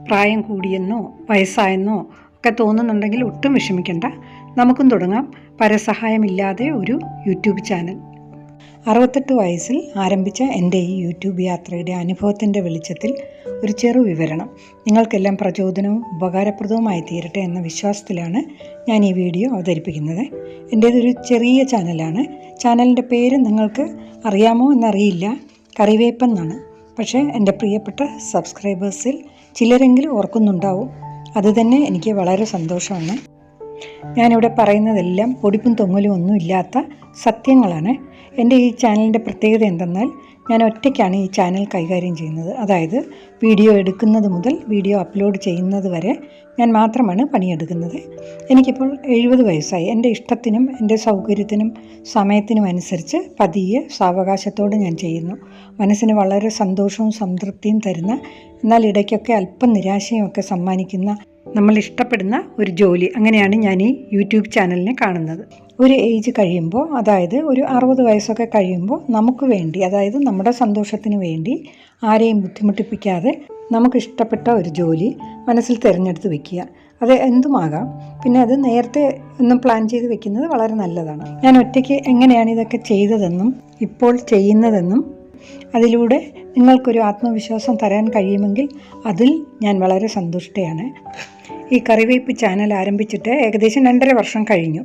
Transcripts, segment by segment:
പ്രായം കൂടിയെന്നോ വയസ്സായെന്നോ ഒക്കെ തോന്നുന്നുണ്ടെങ്കിൽ ഒട്ടും വിഷമിക്കണ്ട. നമുക്കും തുടങ്ങാം പരസഹായമില്ലാതെ ഒരു യൂട്യൂബ് ചാനൽ. 68 വയസ്സിൽ ആരംഭിച്ച എൻ്റെ ഈ യൂട്യൂബ് യാത്രയുടെ അനുഭവത്തിൻ്റെ വെളിച്ചത്തിൽ ഒരു ചെറു വിവരണം നിങ്ങൾക്കെല്ലാം പ്രചോദനവും ഉപകാരപ്രദവുമായി തീരട്ടെ എന്ന വിശ്വാസത്തിലാണ് ഞാൻ ഈ വീഡിയോ അവതരിപ്പിക്കുന്നത്. എൻ്റേതൊരു ചെറിയ ചാനലാണ്. ചാനലിൻ്റെ പേര് നിങ്ങൾക്ക് അറിയാമോ എന്നറിയില്ല, കറിവേപ്പം എന്നാണ്. പക്ഷേ എൻ്റെ പ്രിയപ്പെട്ട സബ്സ്ക്രൈബേഴ്സിൽ ചിലരെങ്കിലും ഓർക്കുന്നുണ്ടാവും. അതുതന്നെ എനിക്ക് വളരെ സന്തോഷമാണ്. ഞാനിവിടെ പറയുന്നതെല്ലാം പൊടിപ്പും തൊങ്ങലും ഒന്നും ഇല്ലാത്ത സത്യങ്ങളാണ്. എൻ്റെ ഈ ചാനലിൻ്റെ പ്രത്യേകത എന്തെന്നാൽ ഞാൻ ഒറ്റയ്ക്കാണ് ഈ ചാനൽ കൈകാര്യം ചെയ്യുന്നത്. അതായത് വീഡിയോ എടുക്കുന്നത് മുതൽ വീഡിയോ അപ്ലോഡ് ചെയ്യുന്നത് വരെ ഞാൻ മാത്രമാണ് പണിയെടുക്കുന്നത്. എനിക്കിപ്പോൾ 70 വയസ്സായി. എൻ്റെ ഇഷ്ടത്തിനും എൻ്റെ സൗകര്യത്തിനും സമയത്തിനും അനുസരിച്ച് പതിയെ സാവകാശത്തോടെ ഞാൻ ചെയ്യുന്നു. മനസ്സിന് വളരെ സന്തോഷവും സംതൃപ്തിയും തരുന്ന, എന്നാൽ ഇടയ്ക്കൊക്കെ അല്പം നിരാശയും ഒക്കെ സമ്മാനിക്കുന്ന, നമ്മൾ ഇഷ്ടപ്പെടുന്ന ഒരു ജോലി. അങ്ങനെയാണ് ഞാൻ ഈ യൂട്യൂബ് ചാനലിനെ കാണുന്നത്. ഒരു ഏജ് കഴിയുമ്പോൾ, അതായത് ഒരു 60 വയസ്സൊക്കെ കഴിയുമ്പോൾ നമുക്ക് വേണ്ടി, അതായത് നമ്മുടെ സന്തോഷത്തിന് വേണ്ടി ആരെയും ബുദ്ധിമുട്ടിപ്പിക്കാതെ നമുക്കിഷ്ടപ്പെട്ട ഒരു ജോലി മനസ്സിൽ തിരഞ്ഞെടുത്ത് വെക്കുക. അത് എന്തുമാകാം. പിന്നെ അത് നേരത്തെ ഒന്നും പ്ലാൻ ചെയ്ത് വെക്കുന്നത് വളരെ നല്ലതാണ്. ഞാൻ ഒറ്റയ്ക്ക് എങ്ങനെയാണ് ഇതൊക്കെ ചെയ്തതെന്നും ഇപ്പോൾ ചെയ്യുന്നതെന്നും അതിലൂടെ നിങ്ങൾക്കൊരു ആത്മവിശ്വാസം തരാൻ കഴിയുമെങ്കിൽ അതിൽ ഞാൻ വളരെ സന്തുഷ്ടയാണ്. ഈ കറിവേപ്പ് ചാനൽ ആരംഭിച്ചിട്ട് ഏകദേശം 2.5 വർഷം കഴിഞ്ഞു.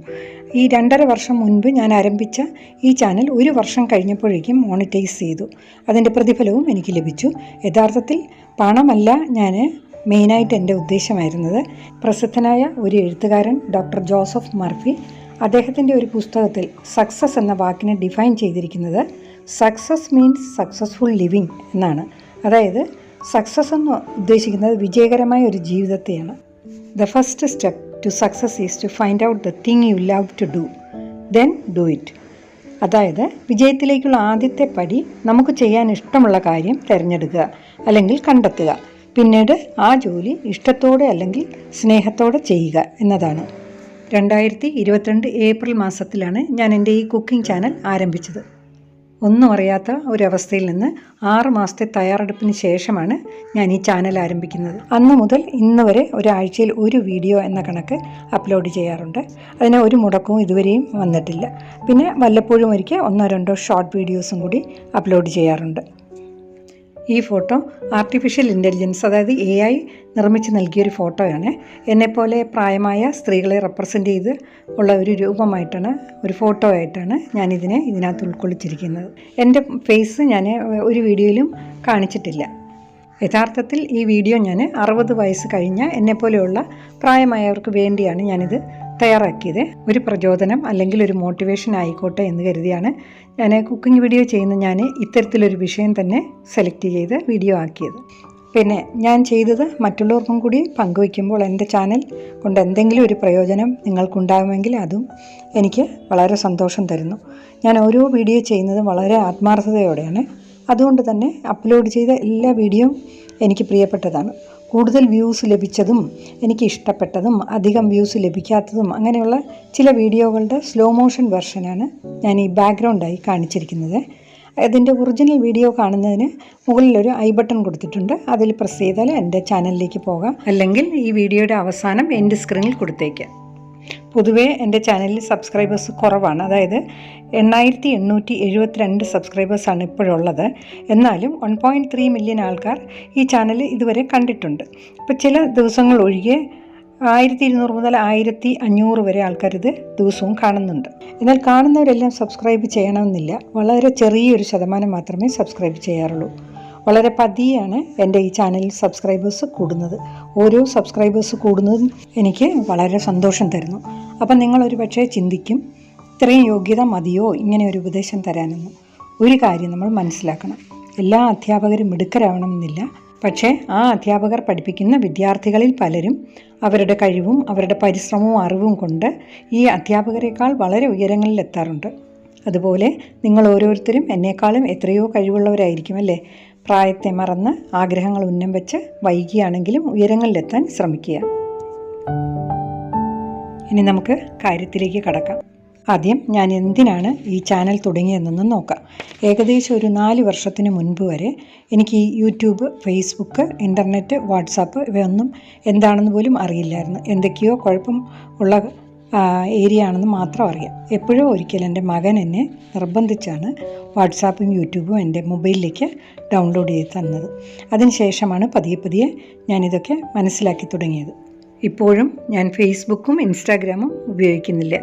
ഈ 2.5 വർഷം മുൻപ് ഞാൻ ആരംഭിച്ച ഈ ചാനൽ 1 വർഷം കഴിഞ്ഞപ്പോഴേക്കും മോണിറ്റൈസ് ചെയ്തു. അതിൻ്റെ പ്രതിഫലവും എനിക്ക് ലഭിച്ചു. യഥാർത്ഥത്തിൽ പണമല്ല ഞാൻ മെയിനായിട്ട് എൻ്റെ ഉദ്ദേശമായിരുന്നത്. പ്രസിദ്ധനായ ഒരു എഴുത്തുകാരൻ ഡോക്ടർ ജോസഫ് മർഫി അദ്ദേഹത്തിൻ്റെ ഒരു പുസ്തകത്തിൽ സക്സസ് എന്ന വാക്കിനെ ഡിഫൈൻ ചെയ്തിരിക്കുന്നത് സക്സസ് മീൻസ് സക്സസ്ഫുൾ ലിവിങ് എന്നാണ്. അതായത് സക്സസ് എന്ന് ഉദ്ദേശിക്കുന്നത് വിജയകരമായ ഒരു ജീവിതത്തെയാണ്. The first step to success is to find out the thing you love to do, then do it. അതായത് വിജയത്തിലേക്കുള്ള ആദ്യത്തെ പടി നമുക്ക് ചെയ്യാൻ ഇഷ്ടമുള്ള കാര്യം തിരഞ്ഞെടുക്കുക അല്ലെങ്കിൽ കണ്ടെത്തുക. പിന്നീട് ആ ജോലി ഇഷ്ടത്തോടെ അല്ലെങ്കിൽ സ്നേഹത്തോടെ ചെയ്യുക എന്നതാണ്. 2022 ഏപ്രിൽ മാസത്തിലാണ് ഞാൻ എൻ്റെ ഈ കുക്കിംഗ് ചാനൽ ആരംഭിച്ചത്. ഒന്നും അറിയാത്ത ഒരവസ്ഥയിൽ നിന്ന് 6 മാസത്തെ തയ്യാറെടുപ്പിന് ശേഷമാണ് ഞാൻ ഈ ചാനൽ ആരംഭിക്കുന്നത്. അന്ന് മുതൽ ഇന്ന് വരെ ഒരാഴ്ചയിൽ ഒരു വീഡിയോ എന്ന കണക്ക് അപ്ലോഡ് ചെയ്യാറുണ്ട്. അതിന് ഒരു മുടക്കവും ഇതുവരെയും വന്നിട്ടില്ല. പിന്നെ വല്ലപ്പോഴും ഒരിക്കൽ 1-2 ഷോർട്ട് വീഡിയോസും കൂടി അപ്ലോഡ് ചെയ്യാറുണ്ട്. ഈ ഫോട്ടോ ആർട്ടിഫിഷ്യൽ ഇൻ്റലിജൻസ്, അതായത് AI നിർമ്മിച്ച് നൽകിയൊരു ഫോട്ടോയാണ്. എന്നെപ്പോലെ പ്രായമായ സ്ത്രീകളെ റെപ്രസെൻ്റ് ചെയ്ത് ഉള്ള ഒരു രൂപമായിട്ടാണ്, ഒരു ഫോട്ടോ ആയിട്ടാണ് ഇതിനകത്ത് ഉൾക്കൊള്ളിച്ചിരിക്കുന്നത്. എൻ്റെ ഫേസ് ഞാൻ ഒരു വീഡിയോയിലും കാണിച്ചിട്ടില്ല. യഥാർത്ഥത്തിൽ ഈ വീഡിയോ ഞാൻ 60 വയസ്സ് കഴിഞ്ഞ എന്നെപ്പോലെയുള്ള പ്രായമായവർക്ക് വേണ്ടിയാണ് ഞാനിത് തയ്യാറാക്കിയത്. ഒരു പ്രചോദനം അല്ലെങ്കിൽ ഒരു മോട്ടിവേഷൻ ആയിക്കോട്ടെ എന്ന് കരുതിയാണ് ഞാൻ കുക്കിംഗ് വീഡിയോ ഞാൻ ഇത്തരത്തിലൊരു വിഷയം തന്നെ സെലക്ട് ചെയ്ത് വീഡിയോ ആക്കിയത്. പിന്നെ ഞാൻ ചെയ്തത് മറ്റുള്ളവർക്കും കൂടി പങ്കുവയ്ക്കുമ്പോൾ എൻ്റെ ചാനൽ കൊണ്ട് എന്തെങ്കിലും ഒരു പ്രയോജനം നിങ്ങൾക്കുണ്ടാകുമെങ്കിൽ അതും എനിക്ക് വളരെ സന്തോഷം തരുന്നു. ഞാൻ ഓരോ വീഡിയോ ചെയ്യുന്നതും വളരെ ആത്മാർത്ഥതയോടെയാണ്. അതുകൊണ്ട് തന്നെ അപ്ലോഡ് ചെയ്ത എല്ലാ വീഡിയോയും എനിക്ക് പ്രിയപ്പെട്ടതാണ്. കൂടുതൽ വ്യൂസ് ലഭിച്ചതും എനിക്ക് ഇഷ്ടപ്പെട്ടതും അധികം വ്യൂസ് ലഭിക്കാത്തതും അങ്ങനെയുള്ള ചില വീഡിയോകളുടെ സ്ലോ മോഷൻ വെർഷനാണ് ഞാൻ ഈ ബാക്ക്ഗ്രൗണ്ടായി കാണിച്ചിരിക്കുന്നത്. ഇതിൻ്റെ ഒറിജിനൽ വീഡിയോ കാണുന്നതിന് മുകളിലൊരു ഐ ബട്ടൺ കൊടുത്തിട്ടുണ്ട്. അതിൽ പ്രസ് ചെയ്താൽ എൻ്റെ ചാനലിലേക്ക് പോകാം, അല്ലെങ്കിൽ ഈ വീഡിയോയുടെ അവസാനം എൻ്റെ സ്ക്രീനിൽ കൊടുത്തേക്കാം. പൊതുവേ എൻ്റെ ചാനലിൽ സബ്സ്ക്രൈബേഴ്സ് കുറവാണ്. അതായത് 8872 സബ്സ്ക്രൈബേഴ്സാണ് ഇപ്പോഴുള്ളത്. എന്നാലും 1.3 മില്യൺ ആൾക്കാർ ഈ ചാനൽ ഇതുവരെ കണ്ടിട്ടുണ്ട്. ഇപ്പോൾ ചില ദിവസങ്ങൾ ഒഴികെ 1200 മുതൽ 1500 വരെ ആൾക്കാരിത് ദിവസവും കാണുന്നുണ്ട്. എന്നാൽ കാണുന്നവരെല്ലാം സബ്സ്ക്രൈബ് ചെയ്യണമെന്നില്ല. വളരെ ചെറിയൊരു ശതമാനം മാത്രമേ സബ്സ്ക്രൈബ് ചെയ്യാറുള്ളൂ. വളരെ പതിയാണ് എൻ്റെ ഈ ചാനലിൽ സബ്സ്ക്രൈബേഴ്സ് കൂടുന്നത്. ഓരോ സബ്സ്ക്രൈബേഴ്സ് കൂടുന്നതും എനിക്ക് വളരെ സന്തോഷം തരുന്നു. അപ്പം നിങ്ങളൊരു പക്ഷേ ചിന്തിക്കും, ഇത്രയും യോഗ്യത മതിയോ ഇങ്ങനെ ഒരു ഉപദേശം തരാനെന്ന്. ഒരു കാര്യം നമ്മൾ മനസ്സിലാക്കണം, എല്ലാ അധ്യാപകരും മിടുക്കരാവണമെന്നില്ല. പക്ഷേ ആ അധ്യാപകർ പഠിപ്പിക്കുന്ന വിദ്യാർത്ഥികളിൽ പലരും അവരുടെ കഴിവും അവരുടെ പരിശ്രമവും അറിവും കൊണ്ട് ഈ അധ്യാപകരെക്കാൾ വളരെ ഉയരങ്ങളിൽ എത്താറുണ്ട്. അതുപോലെ നിങ്ങൾ ഓരോരുത്തരും എന്നേക്കാളും എത്രയോ കഴിവുള്ളവരായിരിക്കും അല്ലേ? പ്രായത്തെ മറന്ന് ആഗ്രഹങ്ങൾ ഉന്നം വെച്ച് വൈകിയാണെങ്കിലും ഉയരങ്ങളിലെത്താൻ ശ്രമിക്കുക. ഇനി നമുക്ക് കാര്യത്തിലേക്ക് കടക്കാം. ആദ്യം ഞാൻ എന്തിനാണ് ഈ ചാനൽ തുടങ്ങിയതെന്നൊന്ന് നോക്കാം. ഏകദേശം ഒരു 4 വർഷത്തിന് മുൻപ് വരെ എനിക്ക് ഈ യൂട്യൂബ്, ഫേസ്ബുക്ക്, ഇൻ്റർനെറ്റ്, വാട്സാപ്പ് ഇവയൊന്നും എന്താണെന്ന് പോലും അറിയില്ലായിരുന്നു. എന്തൊക്കെയോ കുഴപ്പം ഉള്ള ഏരിയ ആണെന്ന് മാത്രം അറിയാം. എപ്പോഴോ ഒരിക്കൽ എൻ്റെ മകൻ എന്നെ നിർബന്ധിച്ചാണ് വാട്സാപ്പും യൂട്യൂബും എൻ്റെ മൊബൈലിലേക്ക് ഡൗൺലോഡ് ചെയ്ത് തന്നത്. അതിനുശേഷമാണ് പതിയെ ഞാനിതൊക്കെ മനസ്സിലാക്കി തുടങ്ങിയത്. ഇപ്പോഴും ഞാൻ ഫേസ്ബുക്കും ഇൻസ്റ്റാഗ്രാമും ഉപയോഗിക്കുന്നില്ല.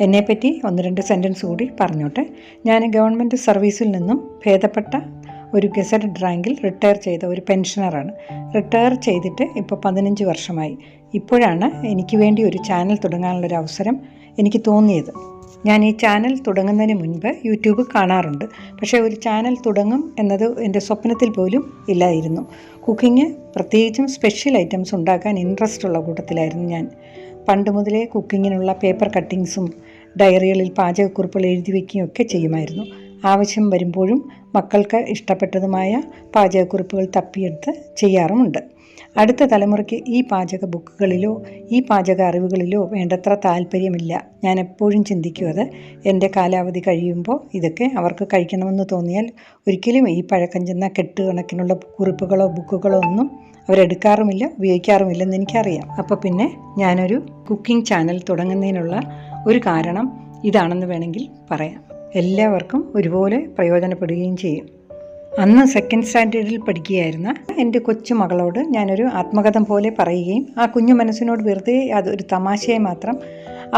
എന്നെപ്പറ്റി 1-2 സെൻറ്റൻസ് കൂടി പറഞ്ഞോട്ടെ. ഞാൻ ഗവൺമെൻറ് സർവീസിൽ നിന്നും ഭേദപ്പെട്ട ഒരു ഗസറ്റഡ് റാങ്കിൽ റിട്ടയർ ചെയ്ത ഒരു പെൻഷനറാണ്. റിട്ടയർ ചെയ്തിട്ട് ഇപ്പോൾ 15 വർഷമായി. ഇപ്പോഴാണ് എനിക്ക് വേണ്ടി ഒരു ചാനൽ തുടങ്ങാനുള്ളൊരു അവസരം എനിക്ക് തോന്നിയത്. ഞാൻ ഈ ചാനൽ തുടങ്ങുന്നതിന് മുൻപ് യൂട്യൂബ് കാണാറുണ്ട്. പക്ഷേ ഒരു ചാനൽ തുടങ്ങും എന്നത് എൻ്റെ സ്വപ്നത്തിൽ പോലും ഇല്ലായിരുന്നു. കുക്കിംഗ്, പ്രത്യേകിച്ചും സ്പെഷ്യൽ ഐറ്റംസ് ഉണ്ടാക്കാൻ ഇൻട്രസ്റ്റ് ഉള്ള കൂട്ടത്തിലായിരുന്നു ഞാൻ. പണ്ട് മുതലേ കുക്കിങ്ങിനുള്ള പേപ്പർ കട്ടിങ്സും ഡയറികളിൽ പാചകക്കുറിപ്പുകൾ എഴുതി വയ്ക്കുകയും ഒക്കെ ചെയ്യുമായിരുന്നു. ആവശ്യം വരുമ്പോഴും മക്കൾക്ക് ഇഷ്ടപ്പെട്ടതുമായ പാചകക്കുറിപ്പുകൾ തപ്പിയെടുത്ത് ചെയ്യാറുമുണ്ട്. അടുത്ത തലമുറയ്ക്ക് ഈ പാചക ബുക്കുകളിലോ ഈ പാചക അറിവുകളിലോ വേണ്ടത്ര താല്പര്യമില്ല. ഞാൻ എപ്പോഴും ചിന്തിക്കും, അത് എൻ്റെ കാലാവധി കഴിയുമ്പോൾ ഇതൊക്കെ അവർക്ക് കഴിക്കണമെന്ന് തോന്നിയാൽ ഒരിക്കലും ഈ പഴക്കം ചെന്ന കെട്ടുകണക്കിനുള്ള കുറിപ്പുകളോ ബുക്കുകളോ ഒന്നും അവരെടുക്കാറുമില്ല, ഉപയോഗിക്കാറുമില്ലെന്ന് എനിക്കറിയാം. അപ്പോൾ പിന്നെ ഞാനൊരു കുക്കിംഗ് ചാനൽ തുടങ്ങുന്നതിനുള്ള ഒരു കാരണം ഇതാണെന്ന് വേണമെങ്കിൽ പറയാം. എല്ലാവർക്കും ഒരുപോലെ പ്രയോജനപ്പെടുകയും ചെയ്യും. അന്ന് 2nd സ്റ്റാൻഡേർഡിൽ പഠിക്കുകയായിരുന്ന എൻ്റെ കൊച്ചു മകളോട് ഞാനൊരു ആത്മകഥ പോലെ പറയുകയും ആ കുഞ്ഞു മനസ്സിനോട് വെറുതെ അതൊരു തമാശയായി മാത്രം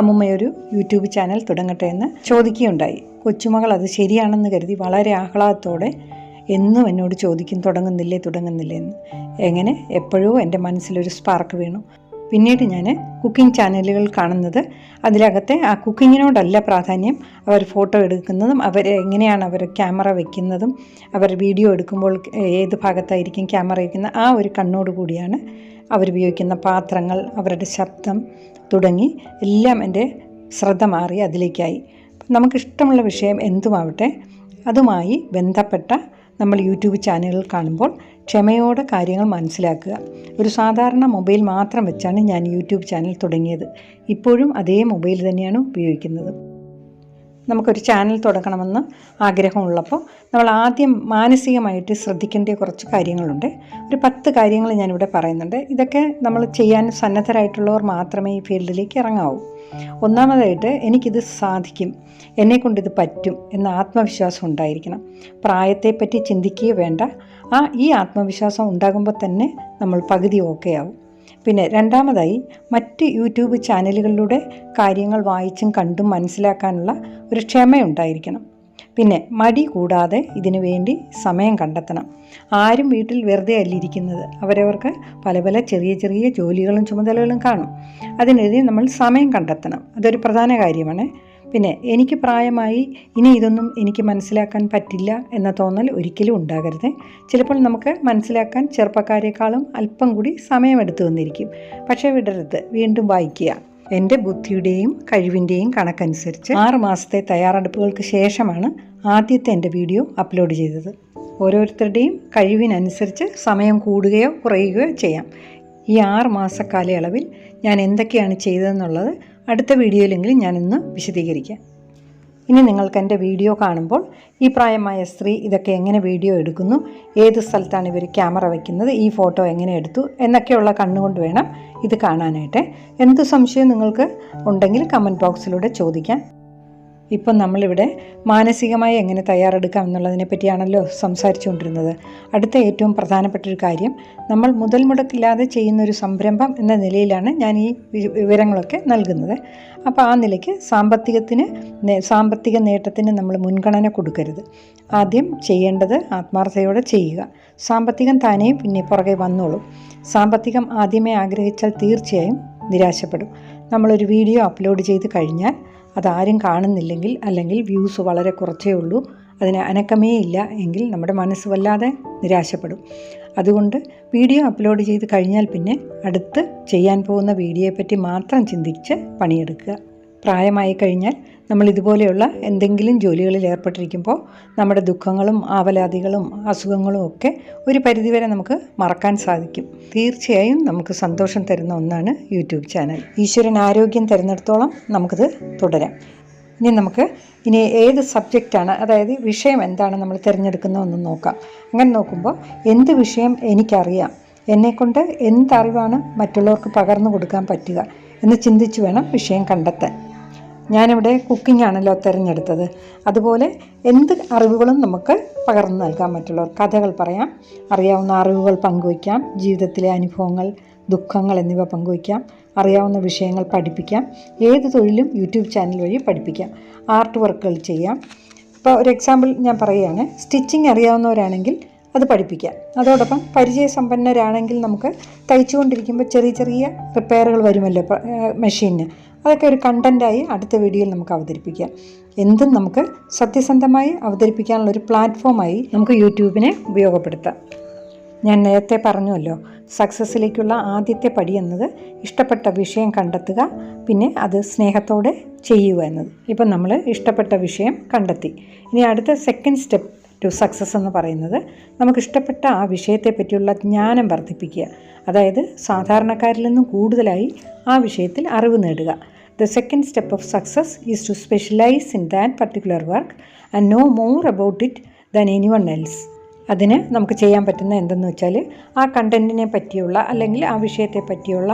അമ്മുമ്മയൊരു യൂട്യൂബ് ചാനൽ തുടങ്ങട്ടെ എന്ന് ചോദിക്കുകയുണ്ടായി. കൊച്ചുമകൾ അത് ശരിയാണെന്ന് കരുതി വളരെ ആഹ്ലാദത്തോടെ എന്നും എന്നോട് ചോദിക്കും, തുടങ്ങുന്നില്ലേ എന്ന്. എങ്ങനെ എപ്പോഴോ എൻ്റെ മനസ്സിലൊരു സ്പാർക്ക് വീണു. പിന്നീട് ഞാൻ കുക്കിംഗ് ചാനലുകൾ കാണുന്നത് അതിലകത്തെ ആ കുക്കിങ്ങിനോടല്ല പ്രാധാന്യം, അവർ ഫോട്ടോ എടുക്കുന്നതും എങ്ങനെയാണ് അവർ ക്യാമറ വയ്ക്കുന്നതും അവർ വീഡിയോ എടുക്കുമ്പോൾ ഏത് ഭാഗത്തായിരിക്കും ക്യാമറ വയ്ക്കുന്ന ആ ഒരു കണ്ണോട് കൂടിയാണ്. അവരുപയോഗിക്കുന്ന പാത്രങ്ങൾ, അവരുടെ ശബ്ദം തുടങ്ങി എല്ലാം എൻ്റെ ശ്രദ്ധ മാറി അതിലേക്കായി. നമുക്കിഷ്ടമുള്ള വിഷയം എന്തുമാവട്ടെ, അതുമായി ബന്ധപ്പെട്ട നമ്മൾ യൂട്യൂബ് ചാനലുകൾ കാണുമ്പോൾ ക്ഷമയോടെ കാര്യങ്ങൾ മനസ്സിലാക്കുക. ഒരു സാധാരണ മൊബൈൽ മാത്രം വെച്ചാണ് ഞാൻ യൂട്യൂബ് ചാനൽ തുടങ്ങിയത്. ഇപ്പോഴും അതേ മൊബൈൽ തന്നെയാണ് ഉപയോഗിക്കുന്നത്. നമുക്കൊരു ചാനൽ തുടങ്ങണമെന്ന് ആഗ്രഹമുള്ളപ്പോൾ നമ്മൾ ആദ്യം മാനസികമായിട്ട് ശ്രദ്ധിക്കേണ്ട കുറച്ച് കാര്യങ്ങളുണ്ട്. ഒരു 10 കാര്യങ്ങൾ ഞാനിവിടെ പറയുന്നുണ്ട്. ഇതൊക്കെ നമ്മൾ ചെയ്യാൻ സന്നദ്ധരായിട്ടുള്ളവർ മാത്രമേ ഈ ഫീൽഡിലേക്ക് ഇറങ്ങാവൂ. ഒന്നാമതായിട്ട്, എനിക്കിത് സാധിക്കും, എന്നെക്കൊണ്ടിത് പറ്റും എന്ന ആത്മവിശ്വാസം ഉണ്ടായിരിക്കണം. പ്രായത്തെപ്പറ്റി ചിന്തിക്കുകയേ വേണ്ട. ഈ ആത്മവിശ്വാസം ഉണ്ടാകുമ്പോൾ തന്നെ നമ്മൾ പകുതി ഓക്കെ ആവും. പിന്നെ രണ്ടാമതായി, മറ്റ് യൂട്യൂബ് ചാനലുകളിലൂടെ കാര്യങ്ങൾ വായിച്ചും കണ്ടും മനസ്സിലാക്കാനുള്ള ഒരു ക്ഷമയുണ്ടായിരിക്കണം. പിന്നെ മടി കൂടാതെ ഇതിനു വേണ്ടി സമയം കണ്ടെത്തണം. ആരും വീട്ടിൽ വെറുതെ അല്ലിരിക്കുന്നത്. അവരവർക്ക് പല ചെറിയ ജോലികളും ചുമതലകളും കാണും. അതിനെതിരെ നമ്മൾ സമയം കണ്ടെത്തണം. അതൊരു പ്രധാന കാര്യമാണ്. പിന്നെ എനിക്ക് പ്രായമായി, ഇനി ഇതൊന്നും എനിക്ക് മനസ്സിലാക്കാൻ പറ്റില്ല എന്ന തോന്നൽ ഒരിക്കലും ഉണ്ടാകരുത്. ചിലപ്പോൾ നമുക്ക് മനസ്സിലാക്കാൻ ചെറുപ്പക്കാരെക്കാളും അല്പം കൂടി സമയമെടുത്തു വന്നിരിക്കും. പക്ഷേ വിടരുത്, വീണ്ടും വായിക്കുക. എൻ്റെ ബുദ്ധിയുടെയും കഴിവിൻ്റെയും കണക്കനുസരിച്ച് 6 മാസത്തെ തയ്യാറെടുപ്പുകൾക്ക് ശേഷമാണ് ആദ്യത്തെ എൻ്റെ വീഡിയോ അപ്ലോഡ് ചെയ്തത്. ഓരോരുത്തരുടെയും കഴിവിനനുസരിച്ച് സമയം കൂടുകയോ കുറയുകയോ ചെയ്യാം. ഈ 6 മാസ കാലയളവിൽ ഞാൻ എന്തൊക്കെയാണ് ചെയ്തതെന്നുള്ളത് അടുത്ത വീഡിയോയിലെങ്കിലും ഞാനിന്ന് വിശദീകരിക്കാം. ഇനി നിങ്ങൾക്ക് എൻ്റെ വീഡിയോ കാണുമ്പോൾ ഈ പ്രായമായ സ്ത്രീ ഇതൊക്കെ എങ്ങനെ വീഡിയോ എടുക്കുന്നു, ഏത് സ്ഥലത്താണ് ഇവർ ക്യാമറ വയ്ക്കുന്നത്, ഈ ഫോട്ടോ എങ്ങനെ എടുത്തു എന്നൊക്കെയുള്ള കണ്ണുകൊണ്ട് വേണം ഇത് കാണാനായിട്ട്. എന്ത് സംശയം നിങ്ങൾക്ക് ഉണ്ടെങ്കിൽ കമൻറ്റ് ബോക്സിലൂടെ ചോദിക്കാം. ഇപ്പം നമ്മളിവിടെ മാനസികമായി എങ്ങനെ തയ്യാറെടുക്കാം എന്നുള്ളതിനെ പറ്റിയാണല്ലോ സംസാരിച്ചുകൊണ്ടിരുന്നത്. അടുത്ത ഏറ്റവും പ്രധാനപ്പെട്ടൊരു കാര്യം, നമ്മൾ മുതൽ മുടക്കില്ലാതെ ചെയ്യുന്നൊരു സംരംഭം എന്ന നിലയിലാണ് ഞാൻ ഈ വിവരങ്ങളൊക്കെ നൽകുന്നത്. അപ്പോൾ ആ നിലയ്ക്ക് സാമ്പത്തിക നേട്ടത്തിന് നമ്മൾ മുൻഗണന കൊടുക്കരുത്. ആദ്യം ചെയ്യേണ്ടത് ആത്മാർത്ഥതയോടെ ചെയ്യുക. സാമ്പത്തികം താനേ പിന്നെ പുറകെ വന്നോളും. സാമ്പത്തികം ആദ്യമേ ആഗ്രഹിച്ചാൽ തീർച്ചയായും നിരാശപ്പെടും. നമ്മളൊരു വീഡിയോ അപ്ലോഡ് ചെയ്ത് കഴിഞ്ഞാൽ അതാരും കാണുന്നില്ലെങ്കിൽ, അല്ലെങ്കിൽ വ്യൂസ് വളരെ കുറച്ചേ ഉള്ളൂ, അതിന് അനക്കമേ ഇല്ല എങ്കിൽ നമ്മുടെ മനസ്സ് വല്ലാതെ നിരാശപ്പെടും. അതുകൊണ്ട് വീഡിയോ അപ്ലോഡ് ചെയ്ത് കഴിഞ്ഞാൽ പിന്നെ അടുത്ത് ചെയ്യാൻ പോകുന്ന വീഡിയോയെപ്പറ്റി മാത്രം ചിന്തിച്ച് പണിയെടുക്കുക. പ്രായമായി കഴിഞ്ഞാൽ നമ്മൾ ഇതുപോലെയുള്ള എന്തെങ്കിലും ജോലികളിൽ ഏർപ്പെട്ടിരിക്കുമ്പോൾ നമ്മുടെ ദുഃഖങ്ങളും ആവലാതികളും അസുഖങ്ങളും ഒക്കെ ഒരു പരിധിവരെ നമുക്ക് മറക്കാൻ സാധിക്കും. തീർച്ചയായും നമുക്ക് സന്തോഷം തരുന്ന ഒന്നാണ് യൂട്യൂബ് ചാനൽ. ഈശ്വരൻ ആരോഗ്യം തരുന്നിടത്തോളം നമുക്കിത് തുടരാം. ഇനി ഏത് സബ്ജക്റ്റാണ്, അതായത് വിഷയം എന്താണ് നമ്മൾ തിരഞ്ഞെടുക്കുന്നതെന്ന് നോക്കാം. അങ്ങനെ നോക്കുമ്പോൾ എന്ത് വിഷയം എനിക്കറിയാം, എന്നെക്കൊണ്ട് എന്തറിവാണ് മറ്റുള്ളവർക്ക് പകർന്നു കൊടുക്കാൻ പറ്റുക എന്ന് ചിന്തിച്ച് വേണം വിഷയം കണ്ടെത്താൻ. ഞാനിവിടെ കുക്കിംഗ് ആണല്ലോ തിരഞ്ഞെടുത്തത്. അതുപോലെ എന്ത് അറിവുകളും നമുക്ക് പകർന്നു നൽകാം മറ്റുള്ളവർ. കഥകൾ പറയാം, അറിയാവുന്ന അറിവുകൾ പങ്കുവയ്ക്കാം, ജീവിതത്തിലെ അനുഭവങ്ങൾ, ദുഃഖങ്ങൾ എന്നിവ പങ്കുവയ്ക്കാം, അറിയാവുന്ന വിഷയങ്ങൾ പഠിപ്പിക്കാം. ഏത് തൊഴിലും യൂട്യൂബ് ചാനൽ വഴി പഠിപ്പിക്കാം. ആർട്ട് വർക്കുകൾ ചെയ്യാം. ഇപ്പോൾ ഒരു എക്സാമ്പിൾ ഞാൻ പറയുകയാണ്. സ്റ്റിച്ചിങ് അറിയാവുന്നവരാണെങ്കിൽ അത് പഠിപ്പിക്കാം. അതോടൊപ്പം പരിചയസമ്പന്നരാണെങ്കിൽ നമുക്ക് തയ്ച്ചുകൊണ്ടിരിക്കുമ്പോൾ ചെറിയ ചെറിയ റിപ്പയറുകൾ വരുമല്ലോ മെഷീനിന്, അതൊക്കെ ഒരു കണ്ടൻറ്റായി അടുത്ത വീഡിയോയിൽ നമുക്ക് അവതരിപ്പിക്കാം. എന്തും നമുക്ക് സത്യസന്ധമായി അവതരിപ്പിക്കാനുള്ളൊരു പ്ലാറ്റ്ഫോമായി നമുക്ക് യൂട്യൂബിനെ ഉപയോഗപ്പെടുത്താം. ഞാൻ നേരത്തെ പറഞ്ഞുവല്ലോ, സക്സസ്സിലേക്കുള്ള ആദ്യത്തെ പടി എന്നത് ഇഷ്ടപ്പെട്ട വിഷയം കണ്ടെത്തുക, പിന്നെ അത് സ്നേഹത്തോടെ ചെയ്യുക എന്നത്. ഇപ്പം നമ്മൾ ഇഷ്ടപ്പെട്ട വിഷയം കണ്ടെത്തി. ഇനി അടുത്ത സെക്കൻഡ് സ്റ്റെപ്പ് ടു സക്സസ് എന്ന് പറയുന്നത് നമുക്കിഷ്ടപ്പെട്ട ആ വിഷയത്തെ പറ്റിയുള്ള ജ്ഞാനം വർദ്ധിപ്പിക്കുക. അതായത് സാധാരണക്കാരിൽ നിന്നും കൂടുതലായി ആ വിഷയത്തിൽ അറിവ് നേടുക. The second step of success is to specialise in that particular work and know more about it than anyone else. അതിന് നമുക്ക് ചെയ്യാൻ പറ്റുന്ന എന്തെന്ന് വെച്ചാൽ ആ കണ്ടൻറ്റിനെ പറ്റിയുള്ള അല്ലെങ്കിൽ ആ വിഷയത്തെ പറ്റിയുള്ള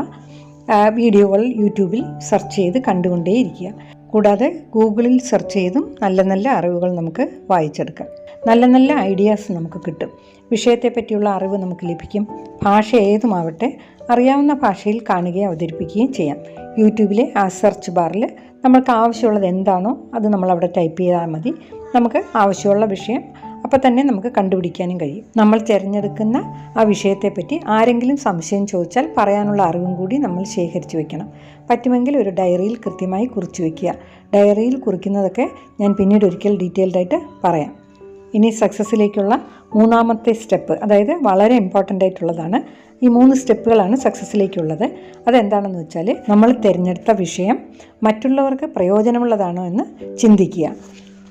വീഡിയോകൾ യൂട്യൂബിൽ സെർച്ച് ചെയ്ത് കണ്ടുകൊണ്ടേയിരിക്കുക. കൂടാതെ ഗൂഗിളിൽ സെർച്ച് ചെയ്തും നല്ല നല്ല അറിവുകൾ നമുക്ക് വായിച്ചെടുക്കാം. നല്ല നല്ല ഐഡിയാസ് നമുക്ക് കിട്ടും. വിഷയത്തെ പറ്റിയുള്ള അറിവ് നമുക്ക് ലഭിക്കും. ഭാഷ ഏതുമാവട്ടെ അറിയാവുന്ന ഭാഷയിൽ കാണുകയും അവതരിപ്പിക്കുകയും ചെയ്യാം. യൂട്യൂബിലെ ആ സെർച്ച് ബാറിൽ നമ്മൾക്ക് ആവശ്യമുള്ളത് എന്താണോ അത് നമ്മളവിടെ ടൈപ്പ് ചെയ്താൽ മതി. നമുക്ക് ആവശ്യമുള്ള വിഷയം അപ്പോൾ തന്നെ നമുക്ക് കണ്ടുപിടിക്കാനും കഴിയും. നമ്മൾ തിരഞ്ഞെടുക്കുന്ന ആ വിഷയത്തെപ്പറ്റി ആരെങ്കിലും സംശയം ചോദിച്ചാൽ പറയാനുള്ള അറിവും കൂടി നമ്മൾ ശേഖരിച്ചു വയ്ക്കണം. പറ്റുമെങ്കിൽ ഒരു ഡയറിയിൽ കൃത്യമായി കുറിച്ച് വയ്ക്കുക. ഡയറിയിൽ കുറിക്കുന്നതൊക്കെ ഞാൻ പിന്നീട് ഒരിക്കൽ ഡീറ്റെയിൽഡായിട്ട് പറയാം. ഇനി സക്സസ്സിലേക്കുള്ള മൂന്നാമത്തെ സ്റ്റെപ്പ്, അതായത് വളരെ ഇമ്പോർട്ടൻ്റ് ആയിട്ടുള്ളതാണ്. ഈ 3 സ്റ്റെപ്പുകളാണ് സക്സസ്സിലേക്കുള്ളത്. അതെന്താണെന്ന് വെച്ചാൽ നമ്മൾ തിരഞ്ഞെടുത്ത വിഷയം മറ്റുള്ളവർക്ക് പ്രയോജനമുള്ളതാണോ എന്ന് ചിന്തിക്കുക.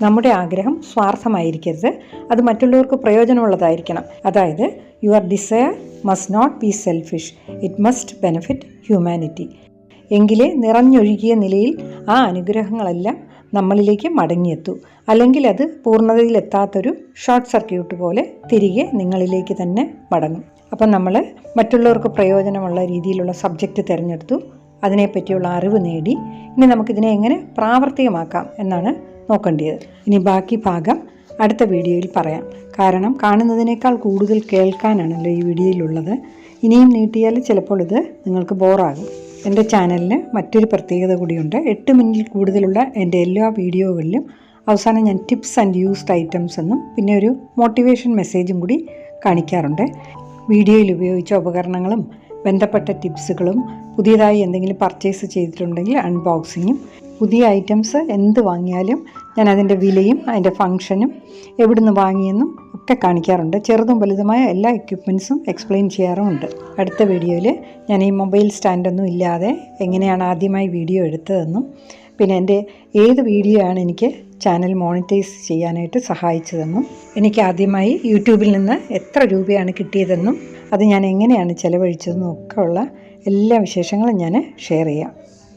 നമ്മുടെ ആഗ്രഹം സ്വാർത്ഥമായിരിക്കരുത്, അത് മറ്റുള്ളവർക്ക് പ്രയോജനമുള്ളതായിരിക്കണം. അതായത് your desire must not be selfish, it must benefit humanity. എങ്കിലേ നിറഞ്ഞൊഴുകിയ നിലയിൽ ആ അനുഗ്രഹങ്ങളെല്ലാം നമ്മളിലേക്ക് മടങ്ങിയെത്തൂ. അല്ലെങ്കിൽ അത് പൂർണ്ണതയിലെത്താത്തൊരു ഷോർട്ട് സർക്യൂട്ട് പോലെ തിരികെ നിങ്ങളിലേക്ക് തന്നെ മടങ്ങും. അപ്പം നമ്മൾ മറ്റുള്ളവർക്ക് പ്രയോജനമുള്ള രീതിയിലുള്ള സബ്ജക്റ്റ് തിരഞ്ഞെടുത്തു, അതിനെപ്പറ്റിയുള്ള അറിവ് നേടി. ഇനി നമുക്കിതിനെ എങ്ങനെ പ്രാവർത്തികമാക്കാം എന്നാണ് നോക്കേണ്ടത്. ഇനി ബാക്കി ഭാഗം അടുത്ത വീഡിയോയിൽ പറയാം. കാരണം കാണുന്നതിനേക്കാൾ കൂടുതൽ കേൾക്കാനാണല്ലോ ഈ വീഡിയോയിലുള്ളത്. ഇനിയും നീട്ടിയാൽ ചിലപ്പോൾ ഇത് നിങ്ങൾക്ക് ബോറാകും. എൻ്റെ ചാനലിന് മറ്റൊരു പ്രത്യേകത കൂടിയുണ്ട്. 8 മിനിറ്റിൽ കൂടുതലുള്ള എൻ്റെ എല്ലാ വീഡിയോകളിലും അവസാനം ഞാൻ ടിപ്സ് ആൻഡ് യൂസ്ഡ് ഐറ്റംസ് എന്നും പിന്നെ ഒരു മോട്ടിവേഷൻ മെസ്സേജും കൂടി കാണിക്കാറുണ്ട്. വീഡിയോയിൽ ഉപയോഗിച്ച ഉപകരണങ്ങളും ബന്ധപ്പെട്ട ടിപ്സുകളും പുതിയതായി എന്തെങ്കിലും പർച്ചേസ് ചെയ്തിട്ടുണ്ടെങ്കിൽ അൺബോക്സിങ്ങും, പുതിയ ഐറ്റംസ് എന്ത് വാങ്ങിയാലും ഞാൻ അതിൻ്റെ വിലയും അതിൻ്റെ ഫങ്ഷനും എവിടുന്ന് വാങ്ങിയെന്നും ഒക്കെ കാണിക്കാറുണ്ട്. ചെറുതും വലുതുമായ എല്ലാ എക്യുപ്മെൻറ്റ്സും എക്സ്പ്ലെയിൻ ചെയ്യാറുമുണ്ട്. അടുത്ത വീഡിയോയിൽ ഞാൻ ഈ മൊബൈൽ സ്റ്റാൻഡൊന്നും ഇല്ലാതെ എങ്ങനെയാണ് ആദ്യമായി വീഡിയോ എടുത്തതെന്നും പിന്നെ എൻ്റെ ഏത് വീഡിയോ ആണ് എനിക്ക് ചാനൽ മോണിറ്റൈസ് ചെയ്യാനായിട്ട് സഹായിച്ചതെന്നും എനിക്ക് ആദ്യമായി യൂട്യൂബിൽ നിന്ന് എത്ര രൂപയാണ് കിട്ടിയതെന്നും അത് ഞാൻ എങ്ങനെയാണ് ചിലവഴിച്ചതെന്നും ഒക്കെ ഉള്ള എല്ലാ വിശേഷങ്ങളും ഞാൻ ഷെയർ ചെയ്യാം.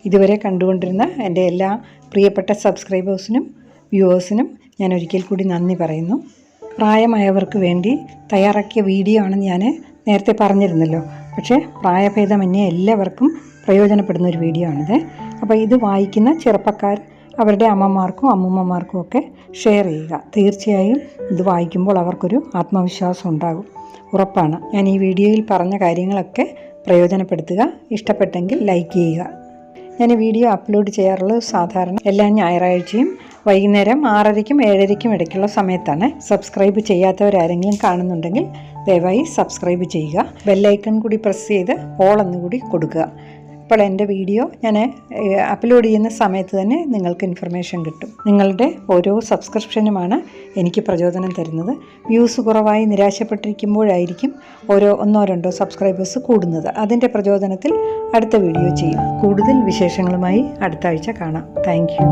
ഇതുവരെ കണ്ടുകൊണ്ടിരുന്ന എൻ്റെ എല്ലാ പ്രിയപ്പെട്ട സബ്സ്ക്രൈബേഴ്സിനും വ്യൂവേഴ്സിനും ഞാൻ ഒരിക്കൽ കൂടി നന്ദി പറയുന്നു. പ്രായമായവർക്ക് വേണ്ടി തയ്യാറാക്കിയ വീഡിയോ ആണെന്ന് ഞാൻ നേരത്തെ പറഞ്ഞിരുന്നല്ലോ. പക്ഷേ പ്രായഭേദമന്യേ എല്ലാവർക്കും പ്രയോജനപ്പെടുന്ന ഒരു വീഡിയോ ആണിത്. അപ്പോൾ ഇത് വായിക്കുന്ന ചെറുപ്പക്കാർ അവരുടെ അമ്മമാർക്കും അമ്മൂമ്മമാർക്കും ഒക്കെ ഷെയർ ചെയ്യുക. തീർച്ചയായും ഇത് വായിക്കുമ്പോൾ അവർക്കൊരു ആത്മവിശ്വാസം ഉണ്ടാകും, ഉറപ്പാണ്. ഞാൻ ഈ വീഡിയോയിൽ പറഞ്ഞ കാര്യങ്ങളൊക്കെ പ്രയോജനപ്പെടുത്തുക. ഇഷ്ടപ്പെട്ടെങ്കിൽ ലൈക്ക് ചെയ്യുക. ഞാൻ ഈ വീഡിയോ അപ്ലോഡ് ചെയ്യാറുള്ളത് സാധാരണ എല്ലാ ഞായറാഴ്ചയും വൈകുന്നേരം 6:30-ക്കും 7:30-ക്കും ഇടയ്ക്കുള്ള സമയത്താണ്. സബ്സ്ക്രൈബ് ചെയ്യാത്തവരാരെങ്കിലും കാണുന്നുണ്ടെങ്കിൽ ദയവായി സബ്സ്ക്രൈബ് ചെയ്യുക. ബെല്ലൈക്കൺ കൂടി പ്രസ് ചെയ്ത് ഓൾ എന്നുകൂടി കൊടുക്കുക. അപ്പോൾ എൻ്റെ വീഡിയോ ഞാൻ അപ്ലോഡ് ചെയ്യുന്ന സമയത്ത് തന്നെ നിങ്ങൾക്ക് ഇൻഫർമേഷൻ കിട്ടും. നിങ്ങളുടെ ഓരോ സബ്സ്ക്രിപ്ഷനുമാണ് എനിക്ക് പ്രചോദനം തരുന്നത്. വ്യൂസ് കുറവായി നിരാശപ്പെട്ടിരിക്കുമ്പോഴായിരിക്കും ഒന്നോ രണ്ടോ സബ്സ്ക്രൈബേഴ്സ് കൂടുന്നത്. അതിൻ്റെ പ്രചോദനത്തിൽ അടുത്ത വീഡിയോ ചെയ്യും. കൂടുതൽ വിശേഷങ്ങളുമായി അടുത്ത ആഴ്ച കാണാം. Thank you.